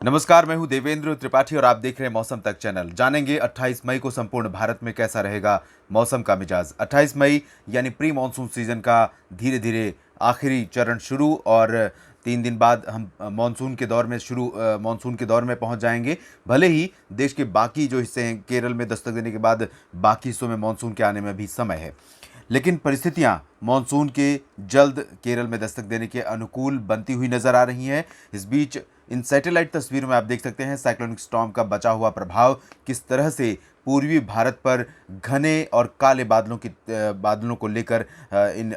नमस्कार, मैं हूं देवेंद्र त्रिपाठी और आप देख रहे हैं मौसम तक चैनल। जानेंगे 28 मई को संपूर्ण भारत में कैसा रहेगा मौसम का मिजाज। 28 मई यानी प्री मानसून सीजन का धीरे धीरे आखिरी चरण शुरू और 3 दिन बाद हम मानसून के दौर में पहुंच जाएंगे। भले ही देश के बाकी जो हिस्से हैं केरल में दस्तक देने के बाद बाकी हिस्सों में मानसून के आने में भी समय है, लेकिन परिस्थितियां मानसून के जल्द केरल में दस्तक देने के अनुकूल बनती हुई नजर आ रही हैं। इस बीच इन सैटेलाइट तस्वीरों में आप देख सकते हैं साइक्लोनिक स्टॉर्म का बचा हुआ प्रभाव किस तरह से पूर्वी भारत पर घने और काले बादलों को लेकर इन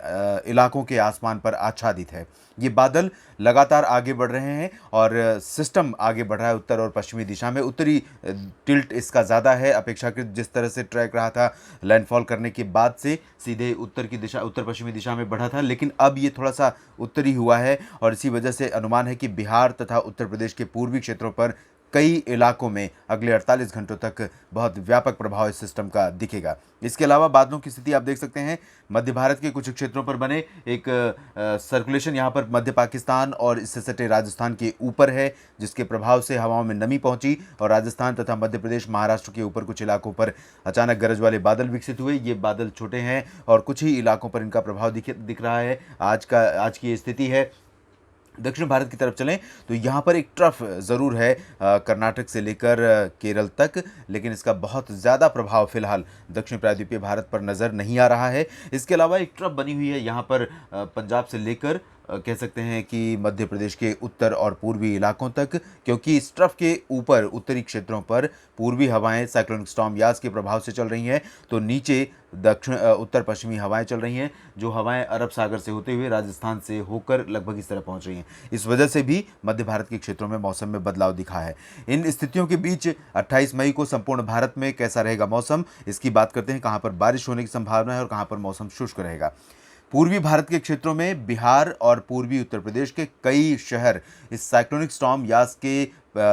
इलाकों के आसमान पर आच्छादित है। ये बादल लगातार आगे बढ़ रहे हैं और सिस्टम आगे बढ़ रहा है उत्तर और पश्चिमी दिशा में। उत्तरी टिल्ट इसका ज़्यादा है अपेक्षाकृत, जिस तरह से ट्रैक रहा था लैंडफॉल करने के बाद से सीधे उत्तर पश्चिमी दिशा में बढ़ा था, लेकिन अब ये थोड़ा सा उत्तरी हुआ है और इसी वजह से अनुमान है कि बिहार तथा उत्तर प्रदेश के पूर्वी क्षेत्रों पर कई इलाकों में अगले 48 घंटों तक बहुत व्यापक प्रभाव इस सिस्टम का दिखेगा। इसके अलावा बादलों की स्थिति आप देख सकते हैं मध्य भारत के कुछ क्षेत्रों पर बने एक सर्कुलेशन यहाँ पर मध्य पाकिस्तान और इससे सटे राजस्थान के ऊपर है, जिसके प्रभाव से हवाओं में नमी पहुंची और राजस्थान तथा मध्य प्रदेश महाराष्ट्र के ऊपर कुछ इलाकों पर अचानक गरज वाले बादल विकसित हुए। ये बादल छोटे हैं और कुछ ही इलाकों पर इनका प्रभाव दिख रहा है। आज की ये स्थिति है। दक्षिण भारत की तरफ चलें तो यहाँ पर एक ट्रफ ज़रूर है कर्नाटक से लेकर केरल तक, लेकिन इसका बहुत ज़्यादा प्रभाव फिलहाल दक्षिण प्रायद्वीपीय भारत पर नज़र नहीं आ रहा है। इसके अलावा एक ट्रफ बनी हुई है यहाँ पर पंजाब से लेकर कह सकते हैं कि मध्य प्रदेश के उत्तर और पूर्वी इलाकों तक, क्योंकि इस ट्रफ के ऊपर उत्तरी क्षेत्रों पर पूर्वी हवाएं साइक्लोनिक स्टॉर्म यास के प्रभाव से चल रही हैं, तो नीचे दक्षिण उत्तर पश्चिमी हवाएं चल रही हैं, जो हवाएं अरब सागर से होते हुए राजस्थान से होकर लगभग इस तरह पहुंच रही हैं। इस वजह से भी मध्य भारत के क्षेत्रों में मौसम में बदलाव दिखा है। इन स्थितियों के बीच 28 मई को संपूर्ण भारत में कैसा रहेगा मौसम, इसकी बात करते हैं। कहां पर बारिश होने की संभावना है और कहां पर मौसम शुष्क रहेगा। पूर्वी भारत के क्षेत्रों में बिहार और पूर्वी उत्तर प्रदेश के कई शहर इस साइक्लोनिक स्टॉर्म यास के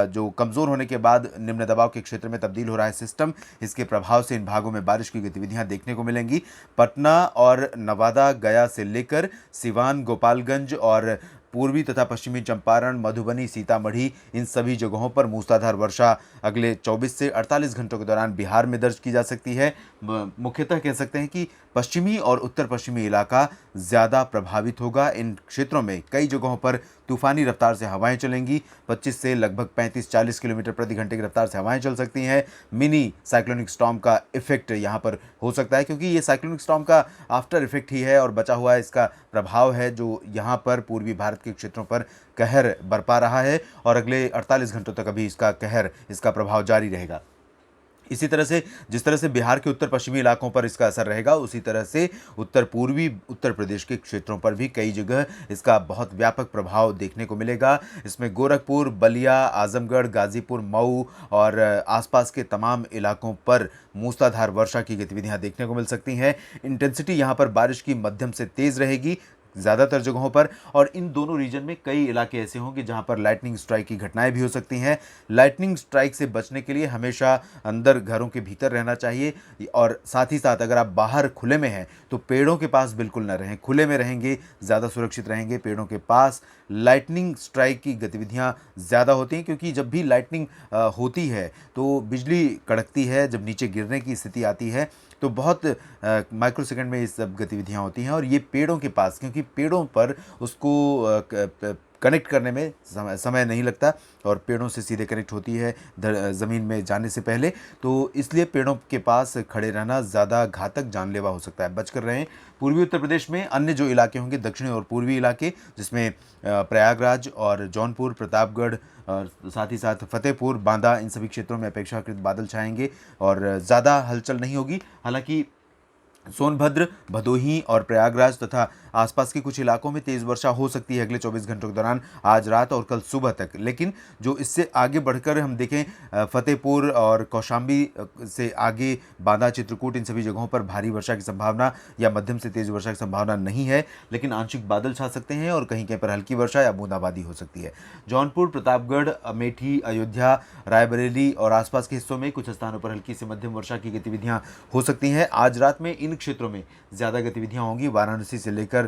जो कमज़ोर होने के बाद निम्न दबाव के क्षेत्र में तब्दील हो रहा है सिस्टम, इसके प्रभाव से इन भागों में बारिश की गतिविधियां देखने को मिलेंगी। पटना और नवादा, गया से लेकर सिवान, गोपालगंज और पूर्वी तथा पश्चिमी चंपारण, मधुबनी, सीतामढ़ी, इन सभी जगहों पर मूसलाधार वर्षा अगले 24 से 48 घंटों के दौरान बिहार में दर्ज की जा सकती है। मुख्यतः कह सकते हैं कि पश्चिमी और उत्तर पश्चिमी इलाका ज़्यादा प्रभावित होगा। इन क्षेत्रों में कई जगहों पर तूफानी रफ्तार से हवाएं चलेंगी। 25 से लगभग 35-40 किलोमीटर प्रति घंटे की रफ्तार से हवाएं चल सकती हैं। मिनी साइक्लोनिक स्टॉर्म का इफेक्ट यहाँ पर हो सकता है, क्योंकि ये साइक्लोनिक स्टॉर्म का आफ्टर इफेक्ट ही है और बचा हुआ इसका प्रभाव है जो यहाँ पर पूर्वी भारत के क्षेत्रों पर कहर बरपा रहा है और अगले 48 घंटों तक अभी इसका प्रभाव जारी रहेगा। इसी तरह से जिस तरह से बिहार के उत्तर पश्चिमी इलाकों पर इसका असर रहेगा, उसी तरह से उत्तर पूर्वी उत्तर प्रदेश के क्षेत्रों पर भी कई जगह इसका बहुत व्यापक प्रभाव देखने को मिलेगा। इसमें गोरखपुर, बलिया, आजमगढ़, गाजीपुर, मऊ और आसपास के तमाम इलाकों पर मूसलाधार वर्षा की गतिविधियां देखने को मिल सकती हैं। इंटेंसिटी यहाँ पर बारिश की मध्यम से तेज़ रहेगी ज़्यादातर जगहों पर, और इन दोनों रीजन में कई इलाके ऐसे होंगे जहां पर लाइटनिंग स्ट्राइक की घटनाएं भी हो सकती हैं। लाइटनिंग स्ट्राइक से बचने के लिए हमेशा अंदर घरों के भीतर रहना चाहिए और साथ ही साथ अगर आप बाहर खुले में हैं तो पेड़ों के पास बिल्कुल न रहें। खुले में रहेंगे ज़्यादा सुरक्षित रहेंगे। पेड़ों के पास लाइटनिंग स्ट्राइक की गतिविधियां ज़्यादा होती हैं, क्योंकि जब भी लाइटनिंग होती है तो बिजली कड़कती है। जब नीचे गिरने की स्थिति आती है तो बहुत माइक्रोसेकंड में ये सब गतिविधियां होती हैं और ये पेड़ों के पास, क्योंकि पेड़ों पर उसको कनेक्ट करने में समय नहीं लगता और पेड़ों से सीधे कनेक्ट होती है ज़मीन में जाने से पहले, तो इसलिए पेड़ों के पास खड़े रहना ज़्यादा घातक जानलेवा हो सकता है। बचकर रहें। पूर्वी उत्तर प्रदेश में अन्य जो इलाके होंगे दक्षिणी और पूर्वी इलाके, जिसमें प्रयागराज और जौनपुर, प्रतापगढ़ और साथ ही साथ फतेहपुर, बांदा, इन सभी क्षेत्रों में अपेक्षाकृत बादल छाएंगे और ज़्यादा हलचल नहीं होगी। हालांकि सोनभद्र, भदोही और प्रयागराज तथा आसपास के कुछ इलाकों में तेज़ वर्षा हो सकती है अगले 24 घंटों के दौरान, आज रात और कल सुबह तक। लेकिन जो इससे आगे बढ़कर हम देखें फतेहपुर और कौशाम्बी से आगे बांदा, चित्रकूट, इन सभी जगहों पर भारी वर्षा की संभावना या मध्यम से तेज़ वर्षा की संभावना नहीं है, लेकिन आंशिक बादल छा सकते हैं और कहीं कहीं पर हल्की वर्षा या बूंदाबांदी हो सकती है। जौनपुर, प्रतापगढ़, अमेठी, अयोध्या, रायबरेली और आसपास के हिस्सों में कुछ स्थानों पर हल्की से मध्यम वर्षा की गतिविधियां हो सकती हैं। आज रात में इन क्षेत्रों में ज़्यादा गतिविधियां होंगी। वाराणसी से लेकर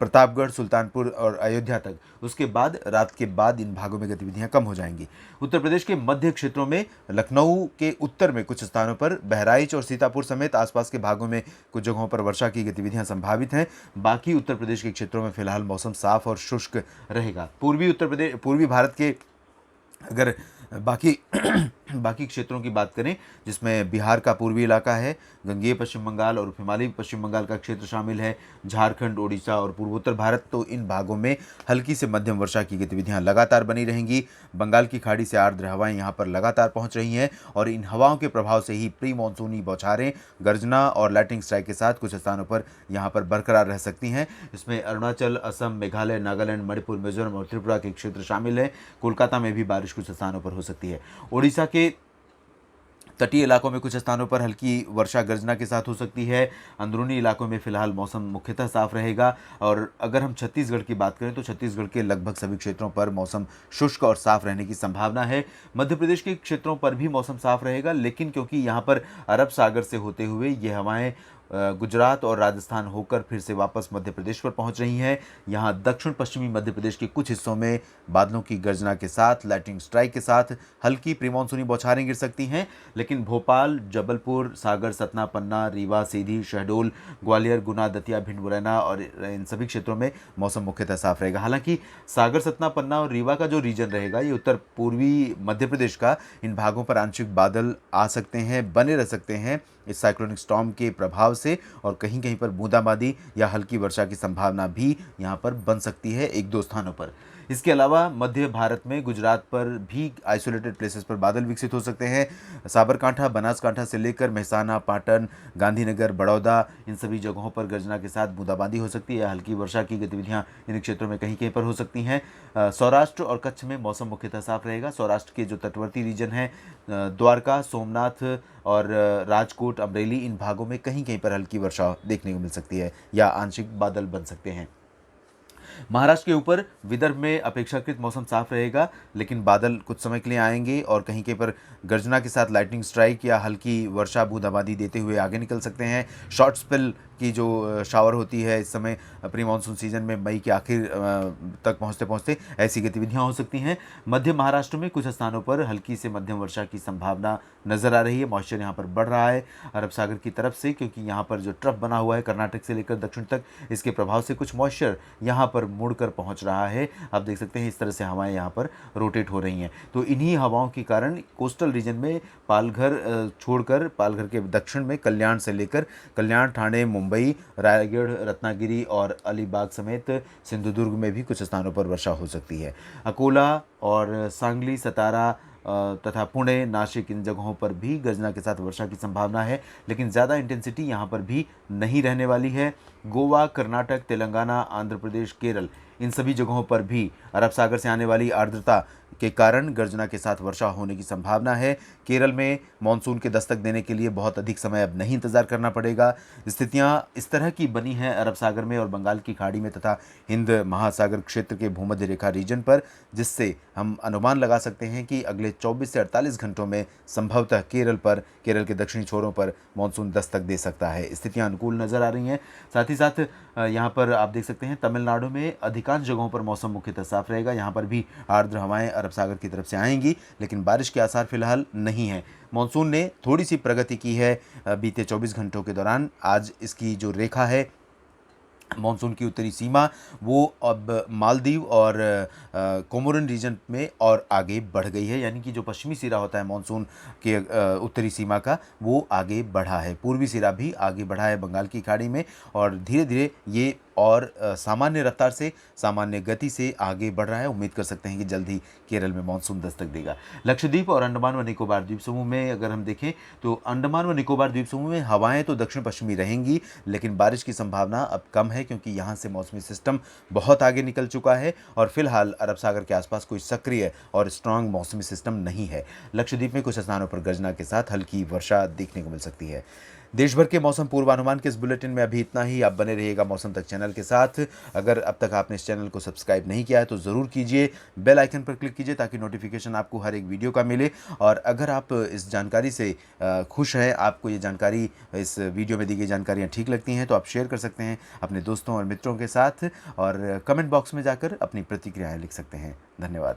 प्रतापगढ़, सुल्तानपुर और अयोध्या तक। उसके बाद रात के बाद इन भागों में गतिविधियां कम हो जाएंगी। उत्तर प्रदेश के मध्य क्षेत्रों में लखनऊ के उत्तर में कुछ स्थानों पर, बहराइच और सीतापुर समेत आसपास के भागों में कुछ जगहों पर वर्षा की गतिविधियां संभावित हैं। बाकी उत्तर प्रदेश के क्षेत्रों में फिलहाल मौसम साफ और शुष्क रहेगा। पूर्वी भारत के अगर बाकी बाकी क्षेत्रों की बात करें, जिसमें बिहार का पूर्वी इलाका है, गंगेय पश्चिम बंगाल और हिमालयी पश्चिम बंगाल का क्षेत्र शामिल है, झारखंड, ओडिशा और पूर्वोत्तर भारत, तो इन भागों में हल्की से मध्यम वर्षा की गतिविधियां लगातार बनी रहेंगी। बंगाल की खाड़ी से आर्द्र हवाएं यहां पर लगातार पहुंच रही हैं और इन हवाओं के प्रभाव से ही प्री मानसूनी बौछारें, गर्जना और लाइटनिंग स्ट्राइक के साथ कुछ स्थानों पर यहां पर बरकरार रह सकती हैं। इसमें अरुणाचल, असम, मेघालय, नागालैंड, मणिपुर, मिजोरम और त्रिपुरा के क्षेत्र शामिल हैं। कोलकाता में भी बारिश कुछ स्थानों पर हो सकती है। ओडिशा के तटीय इलाकों में कुछ स्थानों पर हल्की वर्षा गर्जना के साथ हो सकती है। अंदरूनी इलाकों में फिलहाल मौसम मुख्यतः साफ रहेगा। और अगर हम छत्तीसगढ़ की बात करें तो छत्तीसगढ़ के लगभग सभी क्षेत्रों पर मौसम शुष्क और साफ रहने की संभावना है। मध्य प्रदेश के क्षेत्रों पर भी मौसम साफ रहेगा, लेकिन क्योंकि यहाँ पर अरब सागर से होते हुए ये हवाएं गुजरात और राजस्थान होकर फिर से वापस मध्य प्रदेश पर पहुंच रही हैं, यहाँ दक्षिण पश्चिमी मध्य प्रदेश के कुछ हिस्सों में बादलों की गर्जना के साथ, लाइटनिंग स्ट्राइक के साथ हल्की प्री मानसूनी बौछारें गिर सकती हैं। लेकिन भोपाल, जबलपुर, सागर, सतना, पन्ना, रीवा, सीधी, शहडोल, ग्वालियर, गुना, दतिया, भिंड, मुरैना और इन सभी क्षेत्रों में मौसम मुख्यतः साफ रहेगा। हालांकि सागर, सतना, पन्ना और रीवा का जो रीजन रहेगा, ये उत्तर पूर्वी मध्य प्रदेश का, इन भागों पर आंशिक बादल आ सकते हैं, बने रह सकते हैं इस साइक्लोनिक स्टॉर्म के प्रभाव से, और कहीं कहीं पर बूंदाबांदी या हल्की वर्षा की संभावना भी यहाँ पर बन सकती है एक दो स्थानों पर। इसके अलावा मध्य भारत में गुजरात पर भी आइसोलेटेड प्लेसेस पर बादल विकसित हो सकते हैं। साबरकांठा, बनासकांठा से लेकर मेहसाना, पाटन, गांधीनगर, बड़ौदा, इन सभी जगहों पर गर्जना के साथ बूंदाबांदी हो सकती है। हल्की वर्षा की गतिविधियां इन क्षेत्रों में कहीं कहीं पर हो सकती हैं। सौराष्ट्र और कच्छ में मौसम मुख्यतः साफ रहेगा। सौराष्ट्र के जो तटवर्ती रीजन है, द्वारका, सोमनाथ और राजकोट, अमरेली, इन भागों में कहीं कहीं पर हल्की वर्षा देखने को मिल सकती है या आंशिक बादल बन सकते हैं। महाराष्ट्र के ऊपर विदर्भ में अपेक्षाकृत मौसम साफ रहेगा, लेकिन बादल कुछ समय के लिए आएंगे और कहीं कहीं पर गर्जना के साथ लाइटनिंग स्ट्राइक या हल्की वर्षा बूंदाबांदी देते हुए आगे निकल सकते हैं। शॉर्ट स्पेल की जो शावर होती है इस समय प्री मानसून सीजन में मई के आखिर तक पहुंचते पहुंचते ऐसी गतिविधियां हो सकती हैं। मध्य महाराष्ट्र में कुछ स्थानों पर हल्की से मध्यम वर्षा की संभावना नजर आ रही है। मॉइस्चर यहां पर बढ़ रहा है अरब सागर की तरफ से, क्योंकि यहां पर जो ट्रफ बना हुआ है कर्नाटक से लेकर दक्षिण तक, इसके प्रभाव से कुछ मॉइस्चर यहां पर मुड़कर पहुंच रहा है। आप देख सकते हैं इस तरह से हवाएं यहां पर रोटेट हो रही हैं। तो इन्हीं हवाओं के कारण कोस्टल रीजन में पालघर छोड़कर, पालघर के दक्षिण में कल्याण से लेकर कल्याण, ठाणे, मुंबई, रायगढ़, रत्नागिरी और अलीबाग समेत सिंधुदुर्ग में भी कुछ स्थानों पर वर्षा हो सकती है। अकोला और सांगली, सतारा तथा पुणे, नासिक, इन जगहों पर भी गर्जना के साथ वर्षा की संभावना है, लेकिन ज़्यादा इंटेंसिटी यहाँ पर भी नहीं रहने वाली है। गोवा, कर्नाटक, तेलंगाना, आंध्र प्रदेश, केरल, इन सभी जगहों पर भी अरब सागर से आने वाली आर्द्रता के कारण गर्जना के साथ वर्षा होने की संभावना है। केरल में मानसून के दस्तक देने के लिए बहुत अधिक समय अब नहीं इंतजार करना पड़ेगा। स्थितियां इस तरह की बनी हैं अरब सागर में और बंगाल की खाड़ी में तथा हिंद महासागर क्षेत्र के भूमध्य रेखा रीजन पर, जिससे हम अनुमान लगा सकते हैं कि अगले 24 से 48 घंटों में संभवतः केरल के दक्षिणी छोरों पर मानसून दस्तक दे सकता है। स्थितियां अनुकूल नजर आ रही हैं। साथ ही साथ यहाँ पर आप देख सकते हैं तमिलनाडु में अधिकांश जगहों पर मौसम मुख्यतः साफ रहेगा। यहाँ पर भी आर्द्र हवाएं अरब सागर की तरफ से आएंगी, लेकिन बारिश के आसार फिलहाल नहीं है। मानसून ने थोड़ी सी प्रगति की है बीते 24 घंटों के दौरान। आज इसकी जो रेखा है मानसून की उत्तरी सीमा, वो अब मालदीव और कोमोरिन रीजन में और आगे बढ़ गई है, यानी कि जो पश्चिमी सिरा होता है मानसून के उत्तरी सीमा का, वो आगे बढ़ा है। पूर्वी सिरा भी आगे बढ़ा है बंगाल की खाड़ी में और धीरे धीरे ये और सामान्य रफ्तार से, सामान्य गति से आगे बढ़ रहा है। उम्मीद कर सकते हैं कि जल्द ही केरल में मानसून दस्तक देगा। लक्षद्वीप और अंडमान व निकोबार द्वीप समूह में अगर हम देखें तो अंडमान व निकोबार द्वीप समूह में हवाएं तो दक्षिण पश्चिमी रहेंगी, लेकिन बारिश की संभावना अब कम है, क्योंकि यहाँ से मौसमी सिस्टम बहुत आगे निकल चुका है और फिलहाल अरब सागर के आसपास कोई सक्रिय और स्ट्रांग मौसमी सिस्टम नहीं है। लक्षद्वीप में कुछ स्थानों पर गर्जना के साथ हल्की वर्षा देखने को मिल सकती है। देश भर के मौसम पूर्वानुमान के इस बुलेटिन में अभी इतना ही। आप बने रहिएगा मौसम तक चैनल के साथ। अगर अब तक आपने इस चैनल को सब्सक्राइब नहीं किया है तो ज़रूर कीजिए, बेल आइकन पर क्लिक कीजिए ताकि नोटिफिकेशन आपको हर एक वीडियो का मिले। और अगर आप इस जानकारी से खुश हैं, आपको ये जानकारी, इस वीडियो में दी गई जानकारियाँ ठीक लगती हैं, तो आप शेयर कर सकते हैं अपने दोस्तों और मित्रों के साथ और कमेंट बॉक्स में जाकर अपनी प्रतिक्रियाएँ लिख सकते हैं। धन्यवाद।